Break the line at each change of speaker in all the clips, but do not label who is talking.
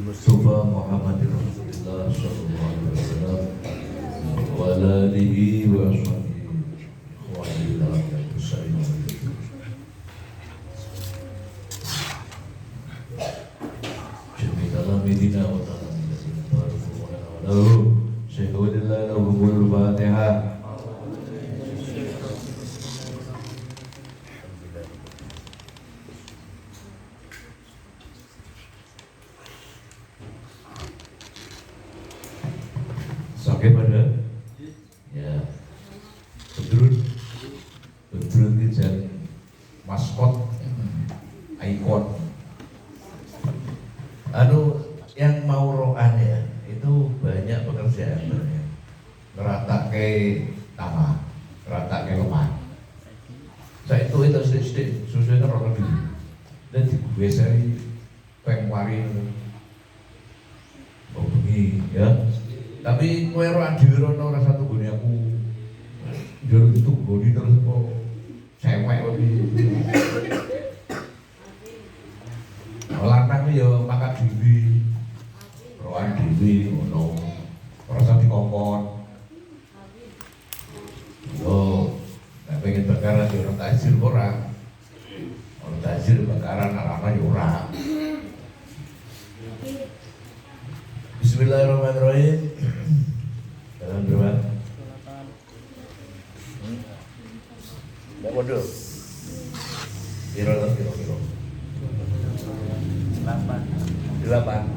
Mustafa Muhammadin Rasulullah sallallahu alaihi wasallam wa ala alihi wa ashabihi wa ala alihi wa Medina wa ta'ala wa lahu syahudillah lahumul fatihah. Sakit pada? Ya. Bedrun itu jadi maskot, ikon. Yang mau roan ya, itu banyak pekerjaan banyak. Ngeratak ke tanah, ngeratak ke lemah. Saya itu sedikit, susah kan orang dulu. Dan dibiasai pengwari mau bengi ya. Tapi kowe ora dirono ora satu gone aku. Jero itu goni terus kok cewek kok iki. Lanang ya makan dhewe. Roan dhewe ngono. Ora usah dikongkon. Yo, nek pengen bakaran yo ora tajir ora. Ora tajir bakaran arana yo ora. Bismillahirrahmanirrahim. Dalam berapa? Mau dulu. Kira. 28.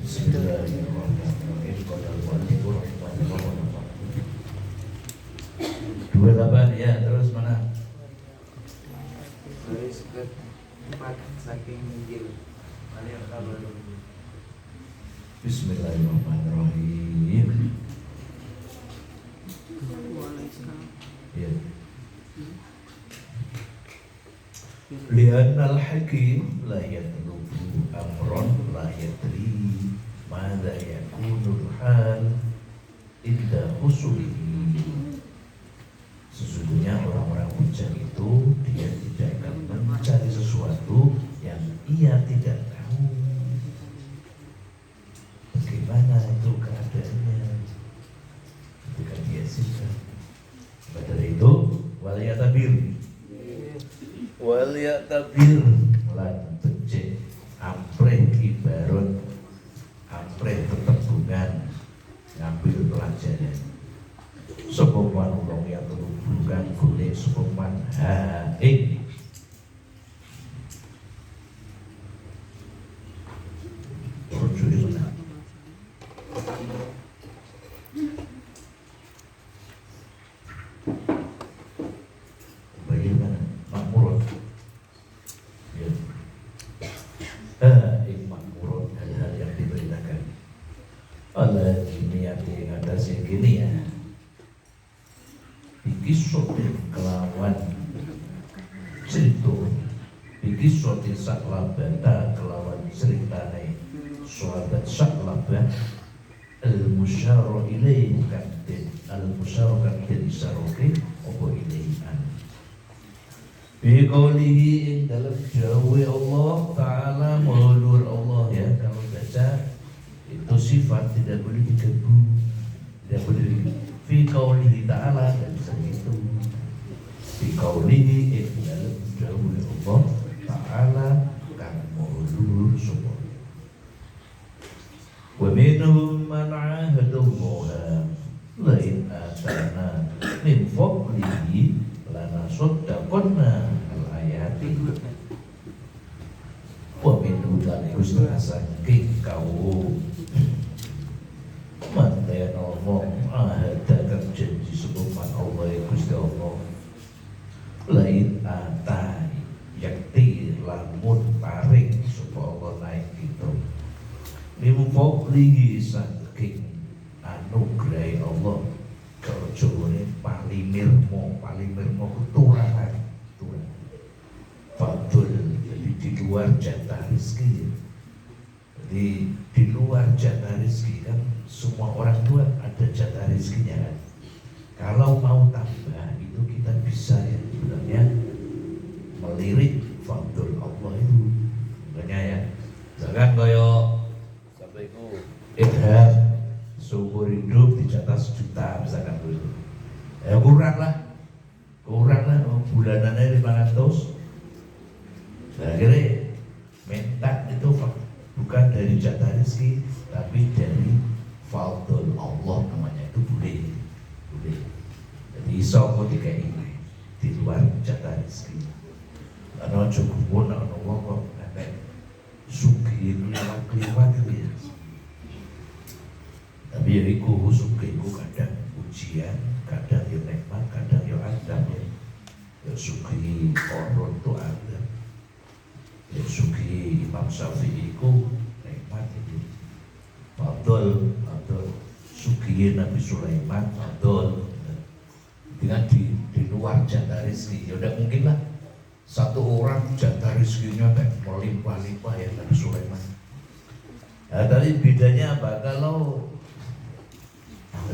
Bismillahirrahmanirrahim. 28 ya, terus mana?
Baris ke-4 saking Injil.
Bismillahirrahmanirrahim. Ya. Li'annal hakim la yatlubu amron la yadri madza yakunul hal inda husulihi. Sesungguhnya orang-orang bijak itu dia tidak akan mencari sesuatu yang ia tidak tahu bagaimana itu keadaannya ketika dia sikap. Dari itu wal yatabir lan becik ampreh ibarat ampreh tetembungan ngambil pelajaran sepeman ulong yang terhubungkan boleh sepeman haing rujuknya benar. Bagaimana makmurun ya. Makmurun hal-hal yang diberitakan Allah niati ngatasi gini ya bikisotin kelawan cerita bikisotin saklabata kelawan ceritane sahabat saklabah al-musyara ilaih kantin al-musyara kantin isaroke opo ilaihan biqaulihi ing dalam jawa Allah Ta'ala menghulur Allah ya. Kalau baca itu sifat tidak boleh diganggu, tidak boleh fi qaulihi ta'ala dan segitu fi qaulihi ing dalam jawa Allah Ta'ala kan menghulur semua. Wa minhum man 'ahadallaha la in atana min fadlihi lana saddaqna al-ayati wa minhum lan setengah saking kaum manten Allah ahadakan janji sebelum Allah Gusti Allah lain atai yakti lamun paring supaya Allah naik gitu mimfadlihi saking anugerah Allah kerjane palimirmo keturahan fadl jadi di luar jatah rezeki. Jadi di luar jatah rezeki kan semua orang tua ada jatah rezekinya kan. Kalau mau tambah itu kita bisa ya sebenarnya melirik fadl Allah itu rezeki, tapi dari fadl Allah namanya itu boleh. Jadi iso kok dikai di luar jatah rezeki. Karena cukup pun ana wong kok nek sugih kliwat gitu ya. Tapi ya iku sugih iku kadang ujian, kadang ya nikmat, kadang ya azab ya. Ya sugih orang tu azab. Ya sugih Imam Syafi'i iku nikmat itu. Fadl sugih Nabi Sulaiman fadl. Dengan di luar jatah rezeki, ya udah mungkin lah satu orang jatah rezekinya kayak melimpah-limpah ya Nabi Sulaiman. Nah, tapi bedanya apa? Kalau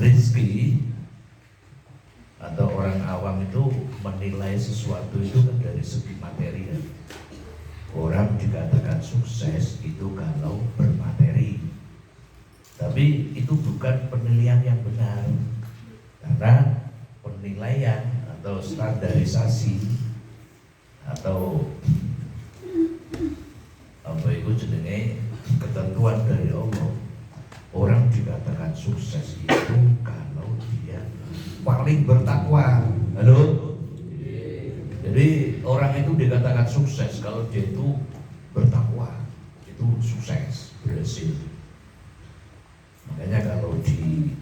rezeki atau orang awam itu menilai sesuatu itu kan dari segi materi ya. Orang dikatakan sukses itu kalau bermateri. Tapi itu bukan penilaian yang benar. Karena penilaian atau standarisasi atau apa itu jenenge ketentuan dari Allah. Orang dikatakan sukses itu kalau dia paling bertakwa. Halo? Jadi orang itu dikatakan sukses kalau dia itu bertakwa. Itu sukses, berhasil. Makanya kalau di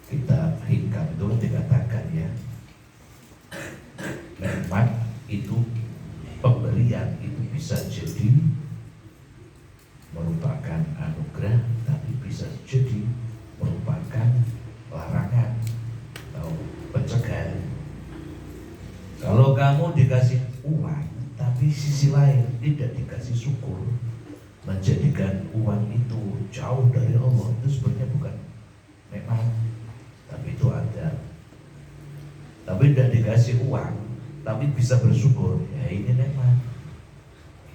kitab hikam itu dikatakan ya, nikmat itu pemberian itu bisa jadi merupakan anugerah, tapi bisa jadi merupakan larangan atau pencegahan. Kalau kamu dikasih uang, tapi sisi lain tidak dikasih syukur, menjadikan uang itu jauh dari Allah, itu sebenarnya bukan nikmat, tapi itu ada. Tapi tidak dikasih uang, tapi bisa bersyukur, ya ini nikmat,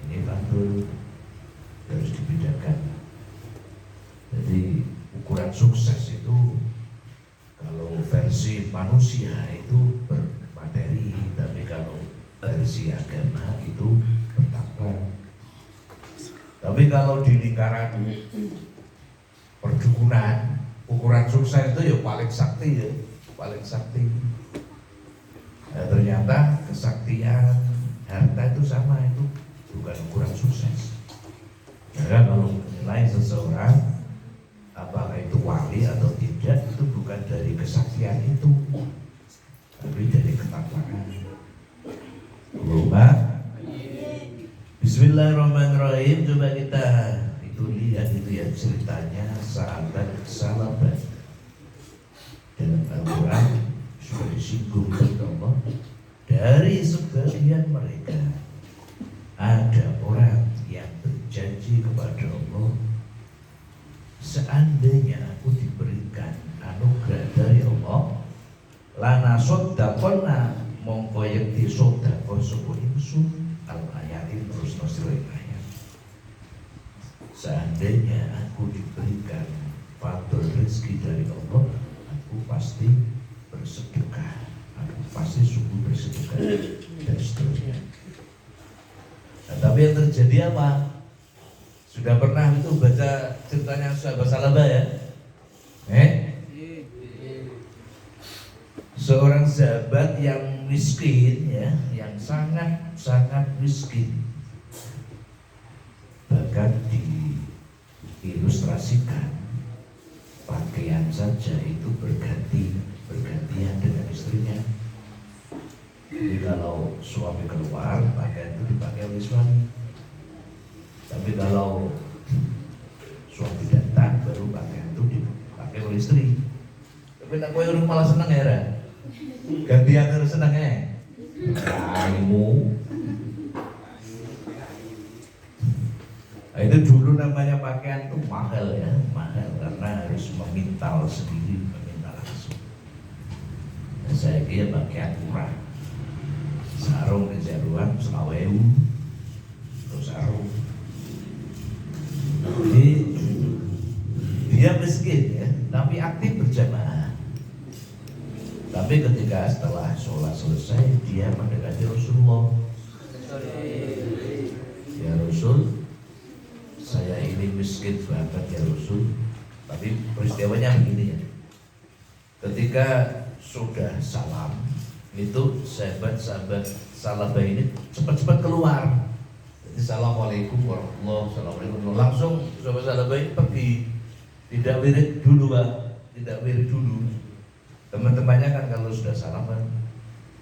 ini fadl, harus dibedakan. Jadi ukuran sukses itu kalau versi manusia itu bermateri, tapi kalau versi agama itu bertakwa. Tapi kalau di lingkaran perdukunan, ukuran sukses itu ya paling sakti ya, paling sakti. Nah, ternyata kesaktian harta itu sama, itu bukan ukuran sukses. Karena kalau menilai seseorang apakah itu wali atau tidak, itu bukan dari kesaktian itu, tapi dari ketakwaan. Bismillahirrahmanirrahim. Coba kita itu lihat itu ya ceritanya sahabat dalam Al-Quran sudah disinggung Allah. Dari sebagian mereka ada orang yang berjanji kepada Allah, seandainya aku diberikan anugerah dari Allah, lana soddaqonna mongko yakti soddaqo sapa ingsun. Al-ayatin terus nasirin ayat. Seandainya aku diberikan fadl rezeki dari Allah, aku pasti bersedekah, aku pasti sungguh bersedekah dan seterusnya. Nah, tapi yang terjadi apa? Sudah pernah itu baca ceritanya sahabat Salabah ya? Seorang sahabat yang miskin ya, yang sangat miskin. Bahkan diilustrasikan pakaian saja itu bergantian dengan istrinya. Jadi kalau suami keluar, pakaian itu dipakai oleh suami. Tapi kalau suami datang, baru pakaian itu dipakai oleh istri. Tapi nak kowe malah seneng ya, Ra? Gantian harus seneng ya? Kamu. Nah, itu dulu namanya pakaian itu mahal ya, mahal karena harus memintal sendiri, memintal langsung. Nah, saya kira pakaian murah, sarung di jaruan 20.000, terus sarung. Jadi dia miskin ya, tapi aktif berjamaah. Tapi ketika setelah sholat selesai, dia mendekati Rasulullah. Ya Rasul, saya ini miskin banget ya Rasul. Tapi peristiwanya begini ya. Ketika sudah salam, itu sahabat-sahabat Salabah ini cepat-cepat keluar. Jadi assalamualaikum warahmatullahi wabarakatuh. Langsung sahabat Salabah ini pergi. Tidak wirid dulu Pak, tidak wirid dulu. Teman-temannya kan kalau sudah salaman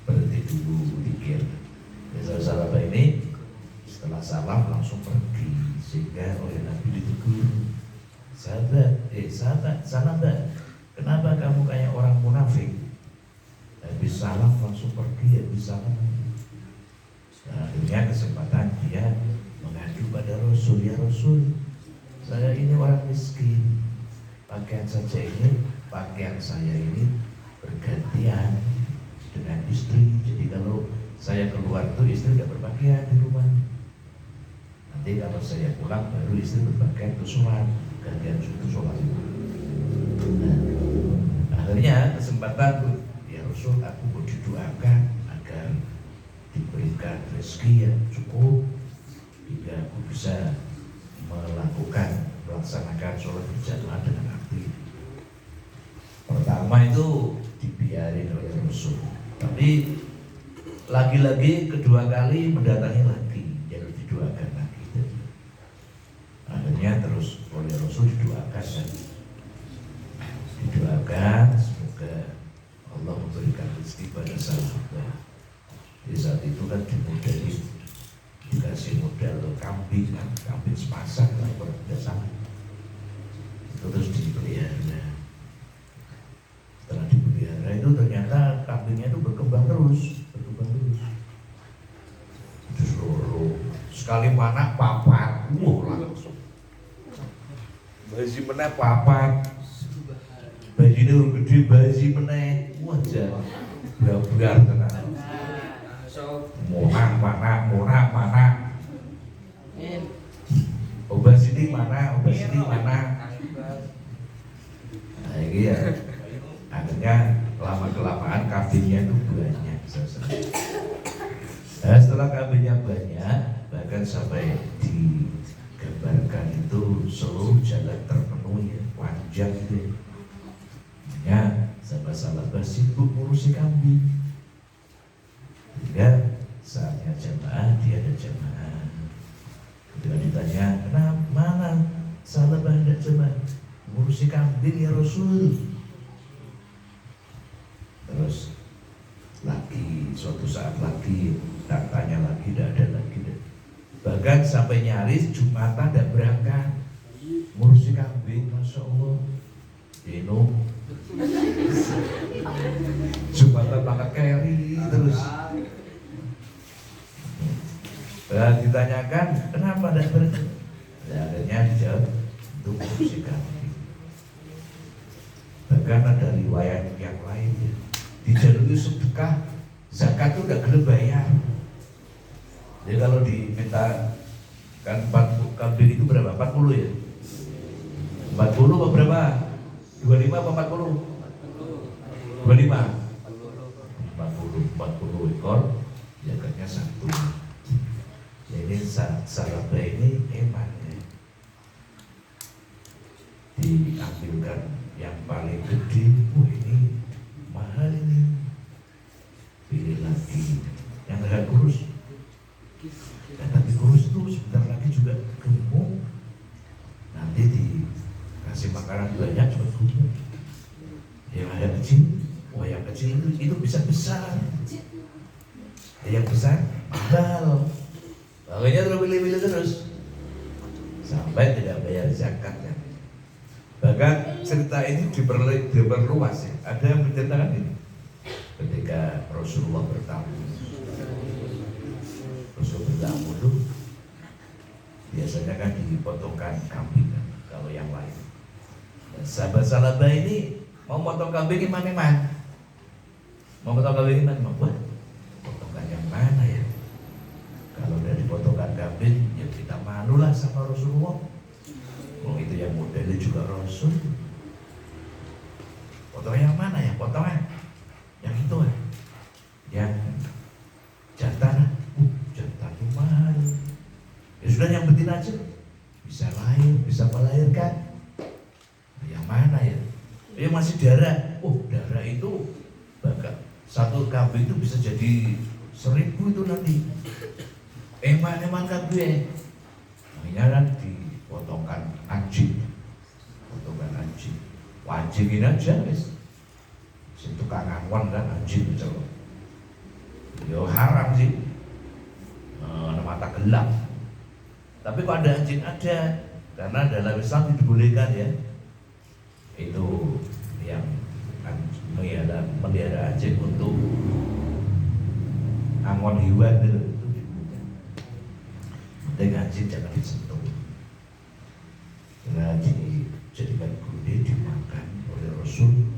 berhenti dulu dikir. Sahabat Salabah ini setelah salam langsung pergi, sehingga oleh Nabi ditegur, sahabat Salabah, kenapa kamu kayak orang munafik? Habis salam langsung pergi, habis salam. Nah, akhirnya kesempatan dia mengadu pada Rasul, ya Rasul, saya ini orang miskin, pakaian saya ini bergantian dengan istri. Jadi kalau saya keluar tuh istri tidak berpakaian di rumah. Nanti kalau saya pulang baru istri berpakaian untuk sholat, gantian untuk sholat. Nah, akhirnya kesempatan tuh, ya Rasul, aku mau didoakan agar diberikan rezeki yang cukup hingga aku bisa melaksanakan sholat berjamaah dengan aktif. Pertama itu dibiarin oleh Rasul, tapi lagi-lagi kedua kali mendatangi lagi, jadi didoakan lagi. Akhirnya terus oleh Rasul didoakan semoga Allah memberikan rezeki pada sahabat. Di saat itu kan dikasih modal kambing sepasang lah berdasar. Terus dipelihara. Setelah dipelihara itu ternyata kambingnya itu berkembang terus. Terus sekali mana papat, langsung. Baji meneh papat. Baji ini gede, baji meneh wajah biar tenang. Monah mana. Obat sini mana. Nah ini ya. Akhirnya lama-kelamaan kambingnya itu banyak. Nah, setelah kambingnya banyak, bahkan sampai digambarkan itu seluruh jalan terpenuhi, panjang itu. Ya, sahabat-sahabat sibuk ngurusi kambing. Hingga saatnya jamaah, dia ada jamaah. Ketika ditanya, kenapa mana sahabat ada jamaah? Ngurusi kambing ya Rasul. Terus lagi suatu saat lagi tak tanya lagi, tidak ada lagi. Bahkan sampai nyaris Jumatan tidak berangkat ngurusi kambing, masya Allah. Dino Jumatan banget carry terus. Ditanyakan kenapa tidak berangkat? Ya, akhirnya dijawab untuk ngurusi kambing. Bahkan ada riwayat yang lain ya. Dijalui sedekah zakat itu udah gelem bayar. Jadi kalau diminta kan 40 kambing itu berapa? 40 ya? 40 apa berapa? 25 apa 40? 25 40 ekor, zakatnya 1. Jadi Salabah ini hemat ya. Diambilkan yang paling gede, ini mahal ini, pilih lagi yang agak kurus. Dan tapi kurus itu sebentar lagi juga gemuk, nanti dikasih makanan banyak juga gemuk. Yang agak kecil, yang kecil itu bisa besar, yang besar mahal. Makanya terus pilih-pilih terus sampai tidak bayar zakat ya. Bahkan cerita ini diperluas ya. Ada yang menceritakan ini ketika Rasulullah bertamu itu biasanya kan dipotongkan kambing kan, kalau yang lain. Dan sahabat Salabah ini mau potong kambing gimana man? Mau potong kambing gimana? Wah, potongkan yang mana ya? Kalau udah dipotongkan kambing, ya kita malulah sama Rasulullah. Itu yang modelnya juga Rasul. Potong yang mana ya? Potongan yang itu kan? Yang jantan. Jantan itu mahal. Ya sudah yang betina aja. Bisa lah. Ya masih darah. Oh, darah itu bakal satu kambing itu bisa jadi 1000 itu nanti. Eman kabeh. Akhirnya kan dipotongkan anjing. Potongan anjing. Anjingin aja wis. Sing tukang angon kan anjing celok. Ya haram sih. Mata gelap. Tapi kalau ada anjing ada, karena dalam Islam dibolehkan ya. Itu yang melihara anjing untuk angon hewan itu dibolehkan. Dengan anjing jangan disentuh. Karena dijadikan gulai dimakan oleh Rasul.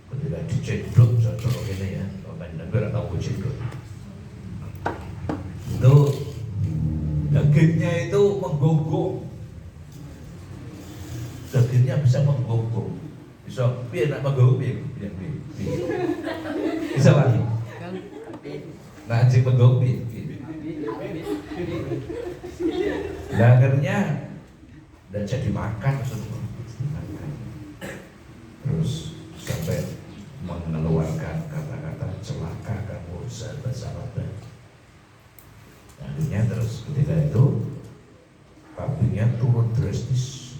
Ketika dicedok cocok ini ya, kalau Nabi orang tahu cedok. Itu dagingnya itu menggonggong, dagingnya bisa menggonggong, bisa piye nak menggonggong piye bisa lagi. Nah anjing menggonggong piye. Nah akhirnya dan jadi makan semua, terus sampai mengeluarkan kata-kata celaka kamu sahabat-sahabat. Akhirnya terus ketika itu kambingnya turun drastis.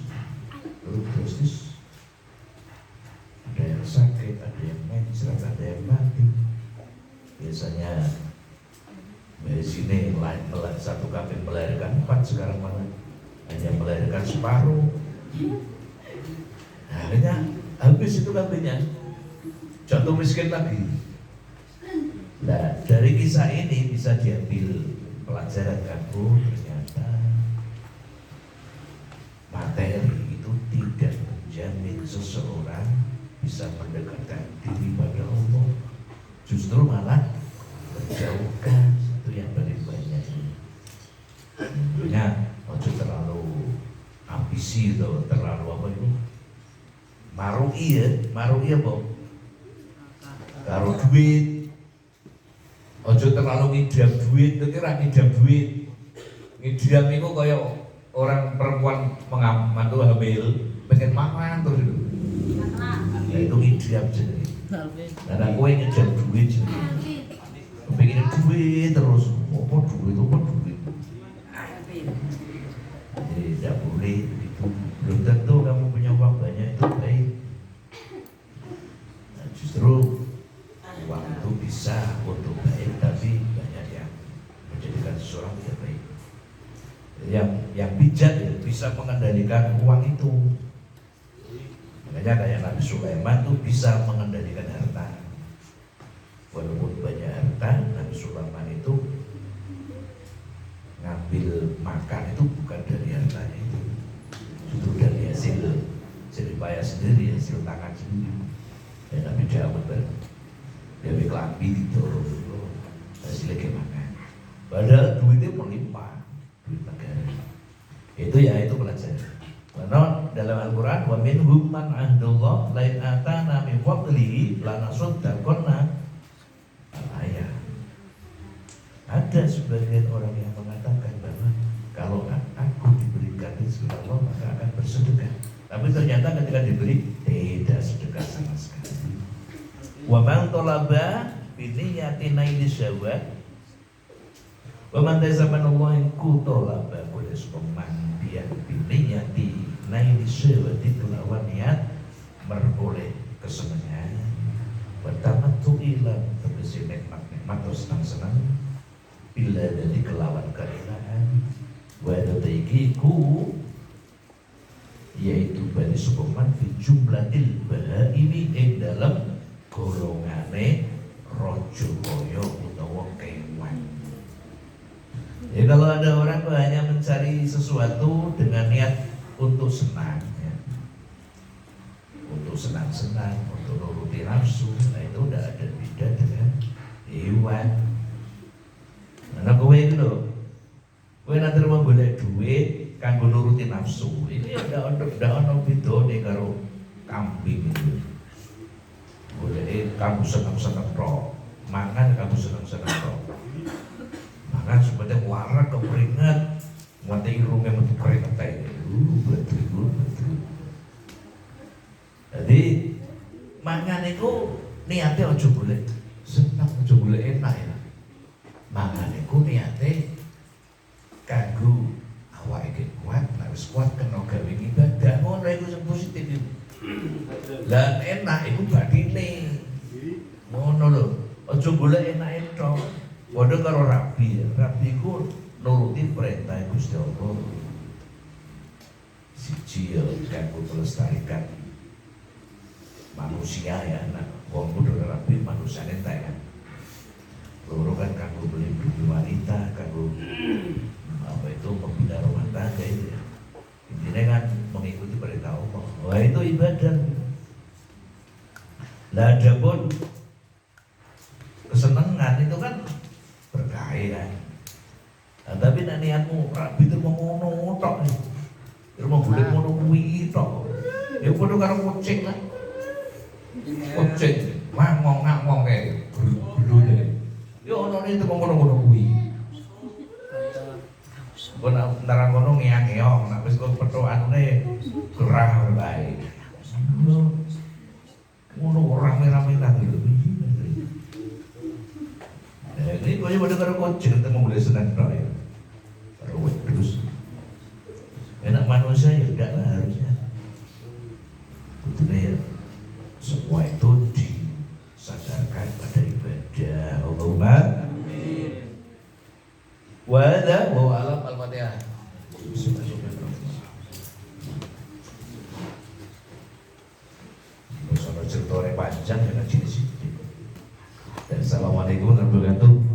Ada yang sakit, ada yang mencret, ada yang mati. Biasanya dari sini satu kambing melahirkan 4, sekarang malah hanya melahirkan separuh. Nah, akhirnya habis itu kambingnya, jatuh miskin lagi. Nah dari kisah ini bisa diambil pelajaran kamu, ternyata materi itu tidak menjamin seseorang bisa mendekatkan diri pada Allah, justru malah menjauhkan. Itu yang paling banyak. Tentunya ojo terlalu ambisi atau terlalu apa itu marui apa karo duit. Ojo terlalu ngidam duit, itu kira ngidam duit. Ngidam itu kayak orang perempuan mantu hamil pengen makan terus itu. Nah itu ngidam jadi. Nah aku ngidam duit jadi. Pengen duit terus, apa duit. Jadi tidak boleh itu. Belum tentu kamu punya uang banyak itu baik. Nah, justru uang itu bisa untuk baik, tapi banyak yang menjadikan seseorang tidak baik. Yang bijak ya, bisa mengendalikan uang itu. Makanya kayak Nabi Sulaiman tuh bisa mengendalikan harta. Walaupun banyak harta, Nabi Sulaiman itu ngambil makan itu bukan dari hartanya itu, justru dari hasil jeripaya sendiri, hasil tangan sendiri. Ya Nabi Dawud Dewi kelambi gitu, hasilnya gimana? Padahal duitnya melimpah, duit negara. Itu pelajaran. Karena dalam Al-Quran, wa minhum man ahdullah lain atana min fadlihi lanasaddaqanna al-ayah. Ada sebagian orang yang mengatakan bahwa kalau aku diberikan rezeki Allah maka akan bersedekah. Tapi ternyata ketika diberi tidak sedekah sama sekali. Wa man talaba bi niyyati naili syahwat wa man tazammana Allah ku talaba boleh sepeman dia bi niyyati naili syahwat itu lawan niat meroleh kesenangan wa tamattu ila tegese nikmat atau senang-senang bila dari kelawan keinaan wa taikiku yaitu bani sepeman fi jumlatil bahaimi ing dalam golongane rojo koyo utawa kewan. Ya kalau ada orang hanya mencari sesuatu dengan niat untuk senang ya. Untuk senang-senang, untuk nuruti nafsu, nah itu udah ada beda dengan hewan. Nah kowe itu loh, kowe nanti mau boleh duit kanggo nuruti nafsu. Ini udah ono bedone karo kambing itu. Boleh kamu senang-senang roh, mangan kamu senang-senang roh, mangan supaya warak keperingat, nganti irungnya metu keringat aja, betul. Jadi mangan iku niate aja golek seneng, aja golek enak ya. Mangan iku niate kanggo awake iki kuat, nek wis kuat kena gawe ibadah, ngono iku sing positif iku. Lah enak iku bathine. Ngono lho, aja golek enake tok. Padha karo rabi, rabi iku nuruti perintah Gusti Allah. Siji ya kanggo melestarikan manusia ya, nah wong kudu rabi manusiane ta ya. Loro kan kanggo melindungi wanita, kanggo apa itu membina rumah tangga itu ya. Intinya kan mengikuti perintah Allah. Wah itu ibadah. Lah adapun kesenangan itu kan berkait kan. Nah, tapi nek niatmu rabi itu mau ngono tok nih. Rumah boleh ngono kuwi tok. Ya padha karo kucing lah. Kucing ngomong kae glune. Yo ono itu ngono-ngono kuwi. Kok nang ngono ngeang-ngeong, nek wis kok petukane gerah wae. Ngono rame-rame nang lho. Ini kaya pada karo kucing kita mau boleh senang tok ya. Karo wedhus. Enak manusia ya enggak lah harusnya. Betul ya. Semua itu disadarkan pada ibadah. Allahumma amin. Wa hadza wa alam al-Fatihah. Soal ceritanya panjang ya kan sini. Assalamualaikum warahmatullahi wabarakatuh.